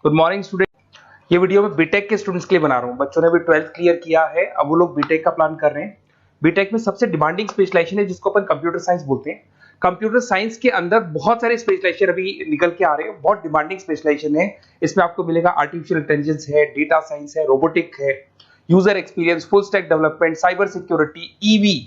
Good morning student. ये video मैं BTech के स्टूडेंट्स के लिए बना रहा हूँ। बच्चों ने भी 12th क्लियर किया है, अब वो लोग बीटेक का प्लान कर रहे हैं। बीटेक में सबसे डिमांडिंग स्पेशलाइजेशन है जिसको अपन कंप्यूटर साइंस बोलते हैं। कंप्यूटर साइंस के अंदर बहुत सारे स्पेशलाइजेशन अभी निकल के आ रहे हैं, बहुत डिमांडिंग स्पेशलाइजेशन है। इसमें आपको मिलेगा आर्टिफिशियल इंटेलिजेंस है, डेटा साइंस है, रोबोटिक है, user experience, full stack development, cyber security, EV,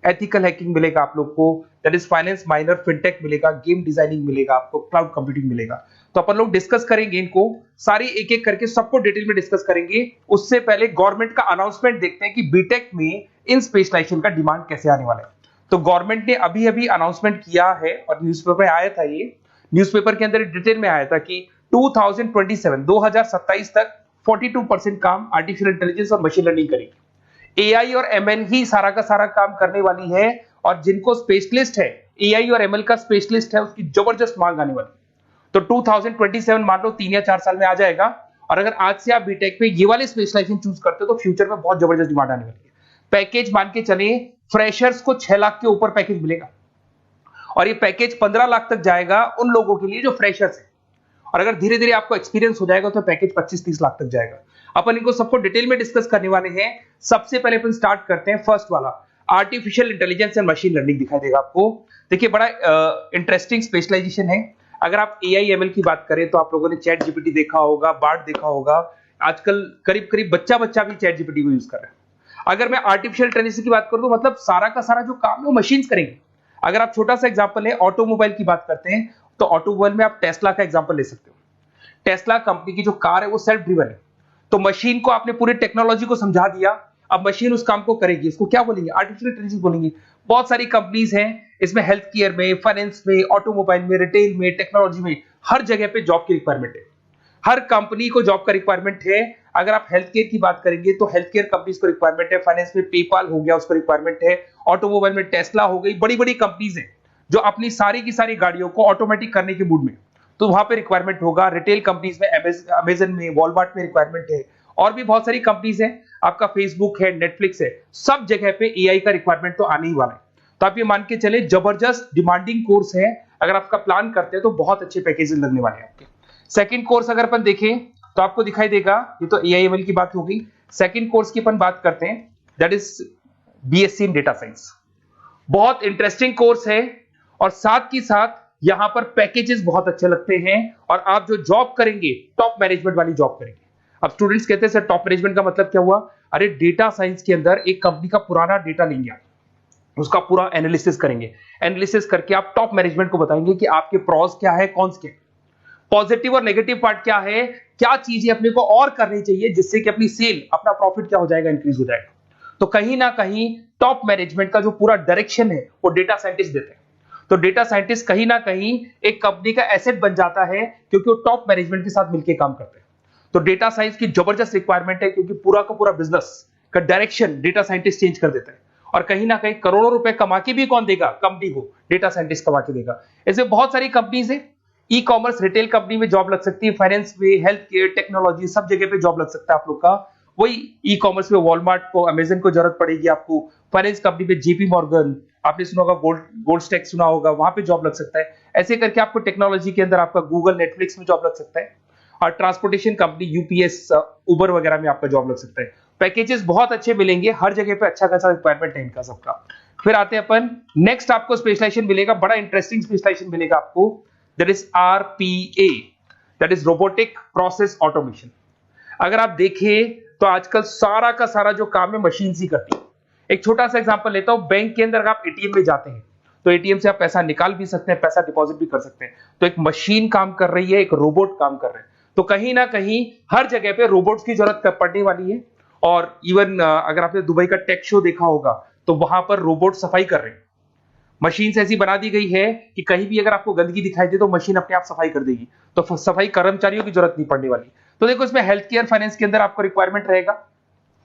ethical hacking मिलेगा आप लोग को, that is finance minor, fintech मिलेगा, गेम डिजाइनिंग मिलेगा आपको, क्लाउड कंप्यूटिंग मिलेगा। तो अपन लोग डिस्कस करेंगे इनको सारी एक एक करके, सबको डिटेल में डिस्कस करेंगे। उससे पहले गवर्नमेंट का अनाउंसमेंट देखते हैं कि बीटेक में इन स्पेशलाइजेशन का डिमांड कैसे आने वाला है। तो गवर्नमेंट ने अभी अभी अनाउंसमेंट किया है और न्यूज़पेपर में आया था, ये न्यूज़पेपर के अंदर डिटेल में आया था कि 2027 तक 42% काम आर्टिफिशियल इंटेलिजेंस और मशीन लर्निंग करेगी। एआई और एमएल ही सारा का सारा काम करने वाली है, और जिनको स्पेशलिस्ट है, एआई और एमएल का स्पेशलिस्ट है, उसकी जबरदस्त मांग आने वाली। तो 2027 मान लो 3 या 4 साल में आ जाएगा। और अगर आज से आप बीटेक पे ये वाले स्पेशलाइजेशन चूज करते हो तो फ्यूचर में बहुत जबरदस्त डिमांड आने वाली है। पैकेज मान के चले, फ्रेशर्स को 6 लाख के ऊपर पैकेज मिलेगा, और ये पैकेज 15 लाख तक जाएगा उन लोगों के लिए जो फ्रेशर्स है। और अगर धीरे धीरे आपको एक्सपीरियंस हो जाएगा तो पैकेज 25-30 लाख तक जाएगा। अपन इनको सबको डिटेल में डिस्कस करने वाले हैं। सबसे पहले अपन स्टार्ट करते हैं फर्स्ट वाला, artificial intelligence and machine learning दिखाई देगा आपको। देखिए बड़ा इंटरेस्टिंग स्पेशलाइजेशन है। अगर आप एआई एमएल की बात करें तो आप लोगों ने चैट जीपीटी देखा होगा, बार्ड देखा होगा। आजकल करीब करीब बच्चा भी चैट जीपीटी को यूज कर रहा है। अगर मैं आर्टिफिशियल इंटेलिजेंस की बात करूं तो मतलब सारा का सारा जो काम है वो मशीन्स करेंगे। अगर आप छोटा सा एग्जांपल है, ऑटोमोबाइल की बात करते हैं तो ऑटोमोबाइल में आप टेस्ला का एग्जांपल ले सकते हो। टेस्ला कंपनी की जो कार है वो सेल्फ ड्रिवन है। तो मशीन को आपने पूरी टेक्नोलॉजी को समझा दिया, अब मशीन उस काम को करेगी। इसको क्या बोलेंगे? आर्टिफिशियल इंटेलिजेंस बोलेंगे। बहुत सारी कंपनीज हैं इसमें, हेल्थ केयर में, फाइनेंस में, ऑटोमोबाइल में, रिटेल में, टेक्नोलॉजी में, हर जगह पे जॉब की रिक्वायरमेंट है। हर कंपनी को जॉब का रिक्वायरमेंट है। अगर आप हेल्थ केयर की बात करेंगे तो हेल्थ केयर कंपनीज को रिक्वायरमेंट है, फाइनेंस में पेपाल हो गया उसको रिक्वायरमेंट है, ऑटोमोबाइल में टेस्ला हो गई, बड़ी बड़ी कंपनीज हैं जो अपनी सारी की सारी गाड़ियों को ऑटोमेटिक करने के मूड में, तो वहां पे रिक्वायरमेंट होगा। रिटेल कंपनीज में अमेजन में, वॉलमार्ट में रिक्वायरमेंट है, और भी बहुत सारी कंपनीज हैं, आपका फेसबुक है, नेटफ्लिक्स है, सब जगह पे एआई का रिक्वायरमेंट तो आने ही वाला है। तो आप ये मान के चले जबरदस्त डिमांडिंग कोर्स है। अगर आपका प्लान करते हैं तो बहुत अच्छे पैकेजेस लगने वाले हैं आपके। सेकंड कोर्स अगर अपन देखें तो आपको दिखाई देगा, ये तो एआई एमएल की बात हो गई। सेकंड कोर्स की अपन बात करते हैं, that is BSc in data science. बहुत इंटरेस्टिंग कोर्स है, और साथ ही साथ यहां पर पैकेजेस बहुत अच्छे लगते हैं, और आप जो जॉब करेंगे टॉप मैनेजमेंट वाली जॉब करेंगे। अब स्टूडेंट्स कहते हैं सर टॉप मैनेजमेंट का मतलब क्या हुआ? अरे डेटा साइंस के अंदर एक कंपनी का पुराना डेटा लेंगे आप, उसका पूरा एनालिसिस करेंगे, एनालिसिस करके आप टॉप मैनेजमेंट को बताएंगे कि आपके प्रॉस क्या है, कौन से पॉजिटिव और नेगेटिव पार्ट क्या है, क्या चीजें अपने को और करनी चाहिए जिससे कि अपनी सेल, अपना प्रॉफिट क्या हो जाएगा, इंक्रीज हो जाएगा। तो कहीं ना कहीं टॉप मैनेजमेंट का जो पूरा डायरेक्शन है वो डेटा साइंटिस्ट देते हैं। तो डेटा साइंटिस्ट कहीं ना कहीं एक कंपनी का एसेट बन जाता है, क्योंकि वो टॉप मैनेजमेंट के साथ मिलकर काम करते हैं। तो डेटा साइंस की जबरदस्त रिक्वायरमेंट है, क्योंकि पूरा का पूरा बिजनेस का डायरेक्शन डेटा साइंटिस्ट चेंज कर देता है। और कहीं ना कहीं करोड़ों रुपए कमा के भी कौन देगा? कंपनी को डेटा साइंटिस्ट कमा के देगा। ऐसे बहुत सारी कंपनीज है, ई कॉमर्स, रिटेल कंपनी में जॉब लग सकती है, फाइनेंस में, हेल्थ केयर, टेक्नोलॉजी, सब जगह पे जॉब लग सकता है आप लोग का। वही ई कॉमर्स में वॉलमार्ट को, अमेजन को जरूरत पड़ेगी आपको। फाइनेंस कंपनी पे जेपी मॉर्गन, आपने सुना होगा, गोल्ड स्टैक सुना होगा, वहां पे जॉब लग सकता है। ऐसे करके आपको टेक्नोलॉजी के अंदर आपका गूगल, नेटफ्लिक्स में जॉब लग सकता है। और ट्रांसपोर्टेशन कंपनी यूपीएस, उबर वगैरह में आपका जॉब लग सकता है। पैकेजेस बहुत अच्छे मिलेंगे, हर जगह पे अच्छा खासा रिक्वायरमेंट है इनका सबका। फिर आते हैं अपन नेक्स्ट, आपको स्पेशलाइजेशन मिलेगा, बड़ा इंटरेस्टिंग स्पेशलाइजेशन मिलेगा आपको, that is RPA, that is robotic process automation. अगर आप देखें तो आजकल सारा का सारा जो काम है मशीन ही करती है। एक छोटा सा एग्जांपल लेता हूं, बैंक के अंदर आप एटीएम में जाते हैं तो एटीएम से आप पैसा निकाल भी सकते हैं, पैसा डिपॉजिट भी कर सकते हैं। तो एक मशीन काम कर रही है, एक रोबोट काम कर रहे हैं। तो कहीं ना कहीं हर जगह पे रोबोट्स की जरूरत पड़ने वाली है। और इवन अगर आपने दुबई का टेक शो देखा होगा तो वहां पर रोबोट सफाई कर रहे हैं। मशीन ऐसी बना दी गई है कि कहीं भी अगर आपको गंदगी दिखाई दे तो मशीन अपने आप सफाई कर देगी, तो सफाई कर्मचारियों की जरूरत नहीं पड़ने वाली। तो देखो इसमें हेल्थ केयर, फाइनेंस के अंदर आपको रिक्वायरमेंट रहेगा,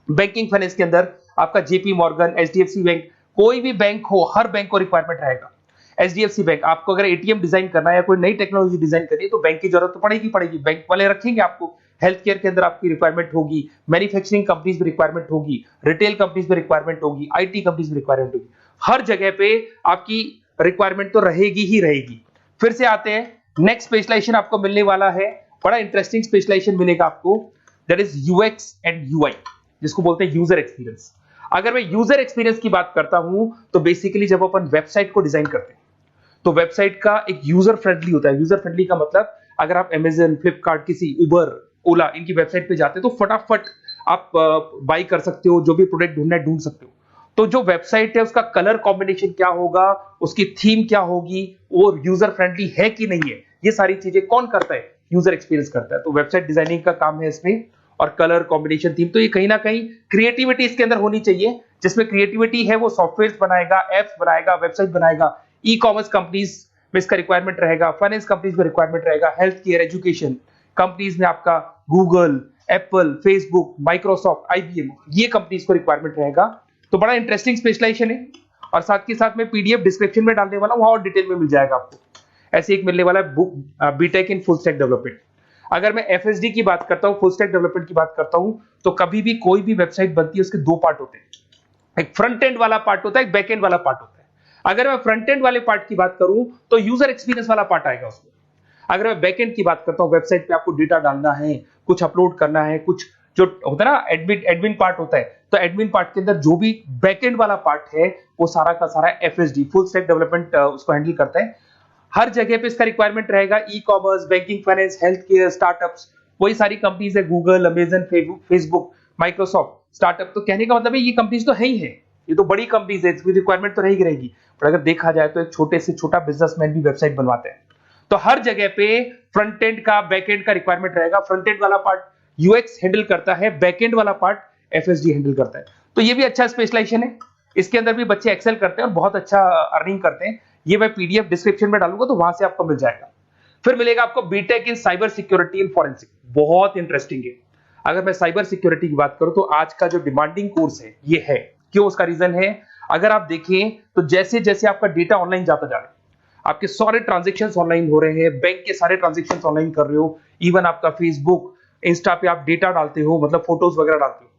बैंकिंग फाइनेंस के अंदर आपका जेपी मॉर्गन, एचडीएफसी बैंक, कोई भी बैंक हो, हर बैंक को रिक्वायरमेंट रहेगा। एचडीएफसी बैंक, आपको अगर एटीएम डिजाइन करना है या कोई नई टेक्नोलॉजी डिजाइन करनी है तो बैंक की जरूरत तो पड़ेगी, बैंक वाले रखेंगे आपको। हेल्थ केयर के अंदर आपकी रिक्वायरमेंट होगी, मैन्युफैक्चरिंग कंपनीज में रिक्वायरमेंट होगी, रिटेल कंपनीज में रिक्वायरमेंट होगी, आईटी कंपनीज में रिक्वायरमेंट होगी। हर जगह पे आपकी रिक्वायरमेंट तो रहेगी ही रहेगी। फिर से आते हैं, नेक्स्ट स्पेशलाइजेशन आपको मिलने वाला है बड़ा इंटरेस्टिंग स्पेशलाइजेशन मिलेगा आपको, that is UX and UI, जिसको बोलते हैं यूजर एक्सपीरियंस। अगर मैं यूजर एक्सपीरियंस की बात करता हूं तो बेसिकली जब अपन वेबसाइट को डिजाइन करते हैं तो वेबसाइट का एक यूजर फ्रेंडली होता है। यूजर फ्रेंडली का मतलब अगर आप अमेजन, फ्लिपकार्ट, किसी उबर, ओला इनकी वेबसाइट पे जाते हैं तो फटाफट आप बाई कर सकते हो, जो भी प्रोडक्ट ढूंढना है ढूंढ सकते हो। तो जो वेबसाइट है उसका कलर कॉम्बिनेशन क्या होगा, उसकी थीम क्या होगी, वो यूजर फ्रेंडली है कि नहीं है, ये सारी चीजें कौन करता है, यूजर एक्सपीरियंस करता है। तो वेबसाइट डिजाइनिंग का काम है इसमें, और कलर कॉम्बिनेशन, थीम, तो ये कहीं ना कहीं क्रिएटिविटी इसके अंदर होनी चाहिए। जिसमें क्रिएटिविटी है वो सॉफ्टवेयर बनाएगा, एप्स बनाएगा, वेबसाइट बनाएगा। ई कॉमर्स कंपनीज में इसका रिक्वायरमेंट रहेगा, फाइनेंस कंपनीज में रिक्वायरमेंट रहेगा, हेल्थ केयर, एजुकेशन कंपनीज में आपका Google, Apple, Facebook, Microsoft, IBM, ये कंपनीज को रिक्वायरमेंट रहेगा। तो बड़ा इंटरेस्टिंग स्पेशलाइजेशन है, और साथ के साथ में पीडीएफ डिस्क्रिप्शन में डाल देने वाला हूं, और डिटेल में मिल जाएगा आपको। ऐसे एक मिलने वाला है book, BTech in full stack development. अगर मैं एफएसडी की बात करता हूं, फुल स्टैक डेवलपमेंट की बात करता हूं, तो कभी भी कोई भी वेबसाइट बनती है उसके दो पार्ट होते हैं, एक फ्रंट एंड वाला पार्ट होता है, एक बैक एंड वाला पार्ट होता है। अगर मैं फ्रंट एंड वाले पार्ट की बात करूं तो यूजर एक्सपीरियंस वाला पार्ट आएगा उसमें। अगर मैं बैक एंड की बात करता हूं, वेबसाइट पे आपको डेटा डालना है, कुछ अपलोड करना है, कुछ जो होता है ना एडमिन पार्ट होता है, तो एडमिन पार्ट के अंदर जो भी बैक एंड वाला पार्ट है वो सारा का सारा एफएसडी, फुल स्टैक डेवलपमेंट, उसको हैंडल करता है। हर जगह पे इसका रिक्वायरमेंट रहेगा। E commerce, banking, finance, health care, startups, वही सारी कंपनीज है, Google, Amazon, Facebook, Microsoft. Startup तो कहने का मतलब है ये कंपनीज तो है ही है, ये तो बड़ी कंपनीज है, इसकी रिक्वायरमेंट तो रहेगी। पर अगर देखा जाए तो एक छोटे से छोटा बिजनेसमैन भी वेबसाइट बनवाते हैं। तो हर जगह पे फ्रंट एंड का, बैक एंड का रिक्वायरमेंट रहेगा। फ्रंट एंड वाला पार्ट यूएक्स हैंडल करता है, बैक एंड वाला पार्ट एफएसडी हैंडल करता है। तो ये भी अच्छा स्पेशलाइजेशन है, इसके अंदर भी बच्चे एक्सेल करते हैं और बहुत अच्छा अर्निंग करते हैं। ये मैं पीडीएफ डिस्क्रिप्शन में डालूंगा तो वहां से आपको मिल जाएगा। फिर मिलेगा आपको BTech in cyber security and forensic, बहुत इंटरेस्टिंग है। अगर मैं साइबर सिक्योरिटी की बात करूं तो आज का जो डिमांडिंग कोर्स है ये है। क्यों? उसका रीजन है, अगर आप देखें तो जैसे जैसे आपका डेटा ऑनलाइन जाता जा रहा है, आपके सारे ट्रांजेक्शंस ऑनलाइन हो रहे हैं, बैंक के सारे ट्रांजेक्शंस ऑनलाइन कर रहे हो, इवन आपका फेसबुक, इंस्टा पे आप डेटा डालते हो, मतलब फोटोज वगैरह डालते हो।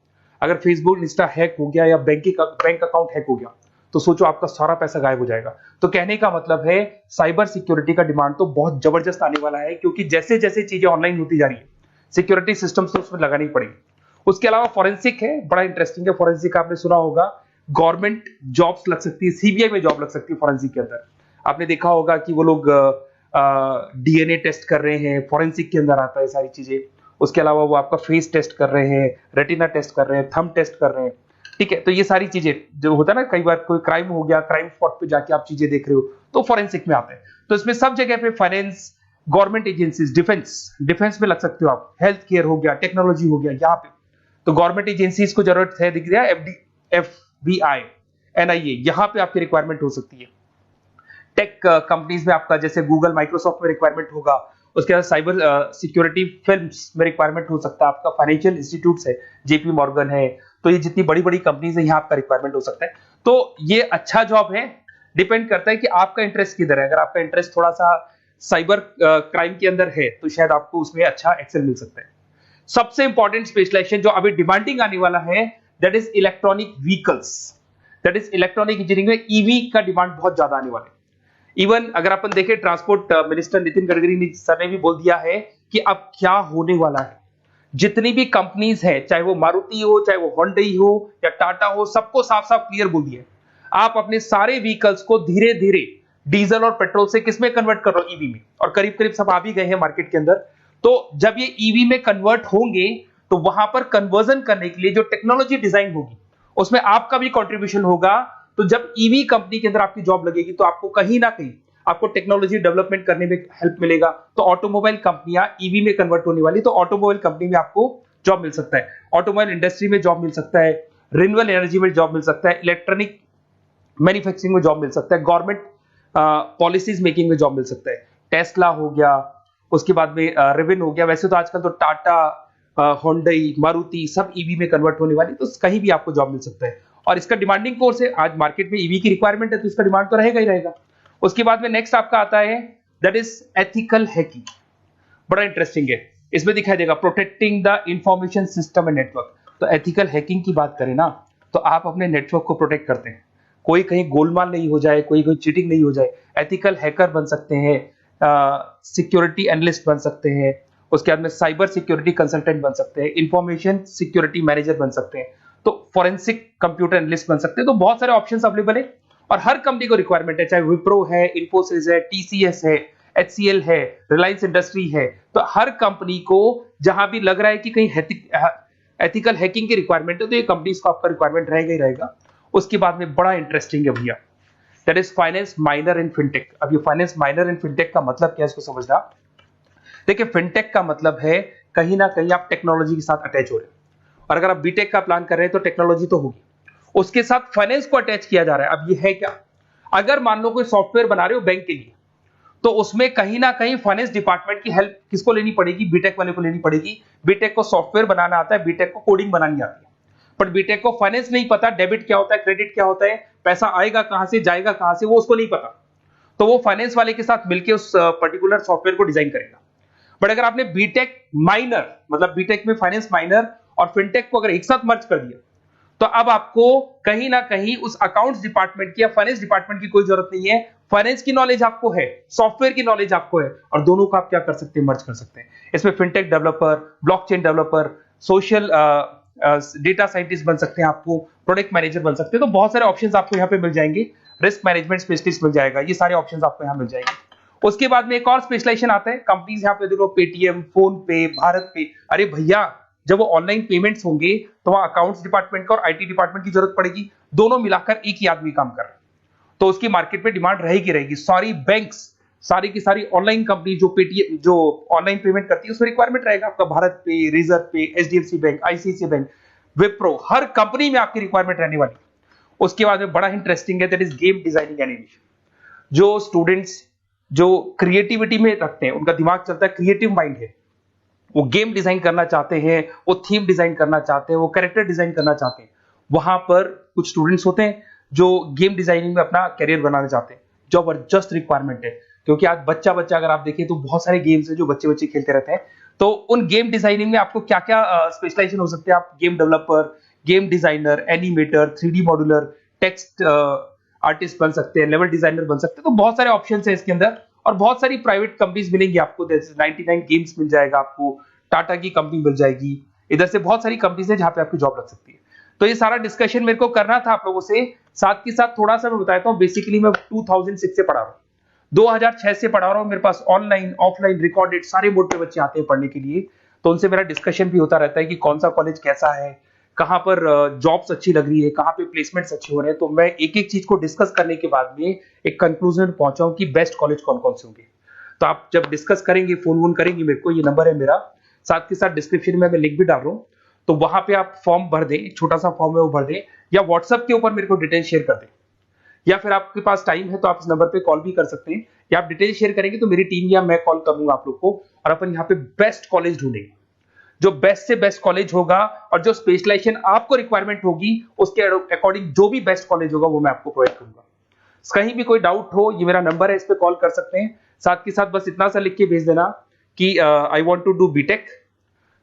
अगर फेसबुक, इंस्टा हैक हो गया या बैंक अकाउंट हैक हो गया तो सोचो आपका सारा पैसा गायब हो जाएगा। तो कहने का मतलब है साइबर सिक्योरिटी का डिमांड तो बहुत जबरदस्त आने वाला है, क्योंकि जैसे जैसे चीजें ऑनलाइन होती जा रही है सिक्योरिटी सिस्टम्स तो उसमें लगानी पड़ेगी। उसके अलावा फॉरेंसिक है, बड़ा इंटरेस्टिंग है। फॉरेंसिक आपने सुना होगा, गवर्नमेंट जॉब्स लग सकती है, सीबीआई में जॉब लग सकती है फॉरेंसिक के अंदर। आपने देखा होगा कि वो लोग डीएनए टेस्ट कर रहे हैं, फॉरेंसिक के अंदर आता है सारी चीजें। उसके अलावा वो आपका फेस टेस्ट कर रहे हैं, रेटिना टेस्ट कर रहे हैं, थंब टेस्ट कर रहे हैं, ठीक है। तो ये सारी चीजें जो होता है ना, कई बार कोई क्राइम हो गया, क्राइम स्पॉट पे जाके आप चीजें देख रहे हो तो फॉरेंसिक में आते हैं। तो इसमें सब जगह पे फाइनेंस, गवर्नमेंट एजेंसीज, डिफेंस में लग सकते हो आप, हेल्थ केयर हो गया, टेक्नोलॉजी हो गया, यहाँ पे तो गवर्नमेंट एजेंसीज को जरूरत है, दिख रहा है, एफबीआई, एनआईए, यहाँ पे आपकी रिक्वायरमेंट हो सकती है। टेक कंपनीज में आपका जैसे गूगल, माइक्रोसॉफ्ट में रिक्वायरमेंट होगा। उसके बाद साइबर सिक्योरिटी फिल्म्स में रिक्वायरमेंट हो सकता है आपका, फाइनेंशियल इंस्टीट्यूट्स है, जेपी मॉर्गन है, तो ये जितनी बड़ी बड़ी कंपनीज है यहाँ आपका रिक्वायरमेंट हो सकता है। तो ये अच्छा जॉब है, डिपेंड करता है कि आपका इंटरेस्ट किधर है। अगर आपका इंटरेस्ट थोड़ा सा साइबर क्राइम के अंदर है तो शायद आपको उसमें अच्छा एक्सेल मिल सकता है। सबसे इंपॉर्टेंट स्पेशलाइजेशन जो अभी डिमांडिंग आने वाला है, that is electronic vehicles, that is electronic engineering में ईवी का डिमांड बहुत ज्यादा आने वाला है। इवन अगर अपन देखें, transport minister Nitin Gadkari sir ने भी बोल दिया है कि अब क्या होने वाला है, जितनी भी कंपनीज है, चाहे वो मारुति हो, चाहे वो होंडई हो या टाटा हो, सबको साफ साफ क्लियर बोल दिया, आप अपने सारे व्हीकल्स को धीरे धीरे डीजल और पेट्रोल से किसमें कन्वर्ट कर रहे हो, ईवी में। और करीब करीब सब आ भी गए हैं मार्केट के अंदर। तो जब ये ईवी में कन्वर्ट होंगे तो वहां पर कन्वर्जन करने के लिए जो टेक्नोलॉजी डिजाइन होगी उसमें आपका भी कंट्रीब्यूशन होगा। तो जब ईवी कंपनी के अंदर आपकी जॉब लगेगी तो आपको कहीं ना कहीं आपको टेक्नोलॉजी डेवलपमेंट करने में हेल्प मिलेगा। तो ऑटोमोबाइल कंपनियां ईवी में कन्वर्ट होने वाली, तो ऑटोमोबाइल कंपनी में आपको जॉब मिल सकता है, ऑटोमोबाइल इंडस्ट्री में जॉब मिल सकता है, रिन्यूएबल एनर्जी में जॉब मिल सकता है, इलेक्ट्रॉनिक मैन्युफैक्चरिंग में जॉब मिल सकता है, गवर्नमेंट पॉलिसीज मेकिंग में जॉब मिल सकता है, टेस्ला हो गया, उसके बाद में रिविन हो गया। वैसे तो आजकल तो टाटा, होंडई, मारुति सब ईवी में कन्वर्ट होने वाली, तो कहीं भी आपको जॉब मिल सकता है। और इसका डिमांडिंग कोर्स है, आज मार्केट में ईवी की रिक्वायरमेंट है तो इसका डिमांड तो रहेगा ही रहेगा। उसके बाद में नेक्स्ट आपका आता है, दैट इज एथिकल हैकिंग, बड़ा इंटरेस्टिंग है। इसमें दिखाई देगा protecting the information system and network. तो एथिकल हैकिंग की बात करें ना, तो आप अपने नेटवर्क को प्रोटेक्ट करते हैं, कोई कहीं गोलमाल नहीं हो जाए, कोई चीटिंग नहीं हो जाए। एथिकल हैकर बन सकते हैं, सिक्योरिटी एनालिस्ट बन सकते हैं, उसके बाद में साइबर सिक्योरिटी कंसल्टेंट बन सकते हैं, इंफॉर्मेशन सिक्योरिटी मैनेजर बन सकते हैं, तो फॉरेंसिक कंप्यूटर एनालिस्ट बन सकते हैं। तो बहुत सारे ऑप्शंस अवेलेबल है और हर कंपनी को रिक्वायरमेंट है, चाहे विप्रो है, इन्फोसिस है, टीसीएस है, एचसीएल है, रिलायंस इंडस्ट्री है। तो हर कंपनी को जहां भी लग रहा है कि कहीं एथिकल हैकिंग की रिक्वायरमेंट है, तो ये कंपनीज को आपका रिक्वायरमेंट रहेगा ही रहेगा। उसके बाद में बड़ा इंटरेस्टिंग है भैया, that is finance minor in fintech. अब ये फाइनेंस माइनर इन फिनटेक का मतलब क्या है, इसको समझना। देखिए, फिनटेक का मतलब है कहीं ना कहीं आप टेक्नोलॉजी के साथ अटैच हो रहे हैं, और अगर आप बीटेक का प्लान कर रहे हैं तो टेक्नोलॉजी तो होगी, उसके साथ फाइनेंस को अटैच किया जा रहा है। अब ये है क्या, अगर मान लो कोई सॉफ्टवेयर बना रहे हो बैंक के लिए, तो उसमें कहीं ना कहीं फाइनेंस डिपार्टमेंट की हेल्प किसको लेनी पड़ेगी, बीटेक वाले को लेनी पड़ेगी। बीटेक को सॉफ्टवेयर बनाना आता है, बीटेक को कोडिंग बनानी आती है, बट बीटेक को फाइनेंस नहीं पता, डेबिट क्या होता है, क्रेडिट क्या होता है, पैसा आएगा कहां से, जाएगा कहां से, वो उसको नहीं पता। तो वो फाइनेंस वाले के साथ मिलकर उस पर्टिकुलर सॉफ्टवेयर को डिजाइन करेगा। बट अगर आपने बीटेक माइनर, मतलब बीटेक में फाइनेंस माइनर और फिनटेक को अगर एक साथ मर्ज कर दिया, तो अब आपको कहीं ना कहीं उस अकाउंट्स डिपार्टमेंट की या फाइनेंस डिपार्टमेंट की कोई जरूरत नहीं है। फाइनेंस की नॉलेज आपको है, सॉफ्टवेयर की नॉलेज आपको है, और दोनों को आप क्या कर सकते हैं, मर्ज कर सकते हैं। इसमें fintech developer, blockchain developer, social data scientist बन सकते हैं, आपको प्रोडक्ट मैनेजर बन सकते हैं। तो बहुत सारे ऑप्शंस आपको यहाँ पे मिल जाएंगे, रिस्क मैनेजमेंट स्पेशलिस्ट मिल जाएगा, ये सारे ऑप्शंस आपको यहाँ मिल जाएंगे। उसके बाद में एक और स्पेशलाइजेशन आता है, कंपनीज यहाँ पे देखो, पेटीएम, फोन पे, भारत पे। अरे भैया, जब वो ऑनलाइन पेमेंट्स होंगे तो वहां अकाउंट्स डिपार्टमेंट का और आईटी डिपार्टमेंट की जरूरत पड़ेगी, दोनों मिलाकर एक ही आदमी काम कर रहा है, तो उसकी मार्केट में डिमांड रहेगी रहेगी। सारी बैंक्स, सारी की सारी ऑनलाइन कंपनी जो पेटीएम, जो ऑनलाइन पेमेंट करती है, उसमें रिक्वायरमेंट रहेगा आपका। Bharat pay, reserve pay, HDFC bank, ICICI bank, Wipro, हर कंपनी में आपकी रिक्वायरमेंट रहने वाली। उसके बाद में बड़ा इंटरेस्टिंग है, that is game designing animation. जो स्टूडेंट्स जो क्रिएटिविटी में रखते हैं, उनका दिमाग चलता है, क्रिएटिव माइंड है, वो गेम डिजाइन करना चाहते हैं, वो थीम डिजाइन करना चाहते हैं, वो कैरेक्टर डिजाइन करना चाहते हैं, वहां पर कुछ स्टूडेंट्स होते हैं जो गेम डिजाइनिंग में अपना करियर बनाना चाहते हैं। जबरदस्त रिक्वायरमेंट है, क्योंकि आज बच्चा बच्चा अगर आप देखें तो बहुत सारे गेम्स हैं जो बच्चे बच्चे खेलते रहते हैं। तो उन गेम डिजाइनिंग में आपको क्या क्या स्पेशलाइजेशन हो सकते हैं, आप game developer, game designer, animator, 3D modular, text artist बन सकते हैं, लेवल डिजाइनर बन सकते हैं। तो बहुत सारे ऑप्शन है इसके अंदर, और बहुत सारी प्राइवेट कंपनीज मिलेंगी आपको, जैसे 99 गेम्स मिल जाएगा आपको, टाटा की कंपनी मिल जाएगी, इधर से बहुत सारी कंपनीज है जहां पे आपकी जॉब लग सकती है। तो ये सारा डिस्कशन मेरे को करना था आप लोगों से, साथ के साथ थोड़ा सा मैं बताता हूँ। बेसिकली मैं 2006 से पढ़ा रहा हूँ, 2006 से पढ़ा रहा हूँ। मेरे पास ऑनलाइन, ऑफलाइन, रिकॉर्डेड सारे मोड पे बच्चे आते हैं पढ़ने के लिए, तो उनसे मेरा डिस्कशन भी होता रहता है कि कौन सा कॉलेज कैसा है, कहाँ पर जॉब्स अच्छी लग रही है, कहाँ पे प्लेसमेंट्स अच्छे हो रहे हैं। तो मैं एक एक चीज को डिस्कस करने के बाद में एक कंक्लूजन पहुंचा हूं कि बेस्ट कॉलेज कौन कौन से होंगे। तो आप जब डिस्कस करेंगे, फोन वोन करेंगे मेरे को, ये नंबर है मेरा, साथ के साथ डिस्क्रिप्शन में मैं लिंक भी डाल रहा हूँ, तो वहां पे आप फॉर्म भर दें, एक छोटा सा फॉर्म है वो भर दें, या व्हाट्सएप के ऊपर मेरे को डिटेल शेयर कर दें, या फिर आपके पास टाइम है तो आप इस नंबर पे कॉल भी कर सकते हैं, या आप डिटेल शेयर करेंगे तो मेरी टीम या मैं कॉल करूंगा आप लोग को, और अपन यहाँ पे बेस्ट कॉलेज ढूंढेंगे, जो बेस्ट से बेस्ट कॉलेज होगा, और जो स्पेशलाइजेशन आपको रिक्वायरमेंट होगी उसके अकॉर्डिंग जो भी बेस्ट कॉलेज होगा वो मैं आपको प्रोवाइड करूंगा। कहीं भी कोई डाउट हो, ये मेरा नंबर है, इस पे कॉल कर सकते हैं। साथ के साथ बस इतना सा लिख के भेज देना कि I want to do BTech,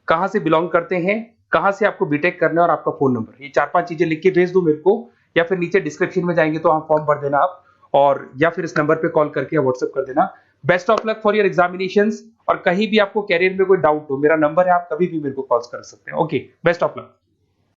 कहां से बिलोंग करते हैं, कहां से आपको बीटेक करना है, और आपका फोन नंबर, ये 4-5 चीजें लिख के भेज दो मेरे को, या फिर नीचे डिस्क्रिप्शन में जाएंगे तो वहां फॉर्म भर देना आप, और या फिर इस नंबर पे कॉल करके या व्हाट्सएप कर देना। Best of luck for your examinations, और कहीं भी आपको कैरियर में कोई डाउट हो, मेरा नंबर है, आप कभी भी मेरे को कॉल कर सकते हैं। Okay, best of luck.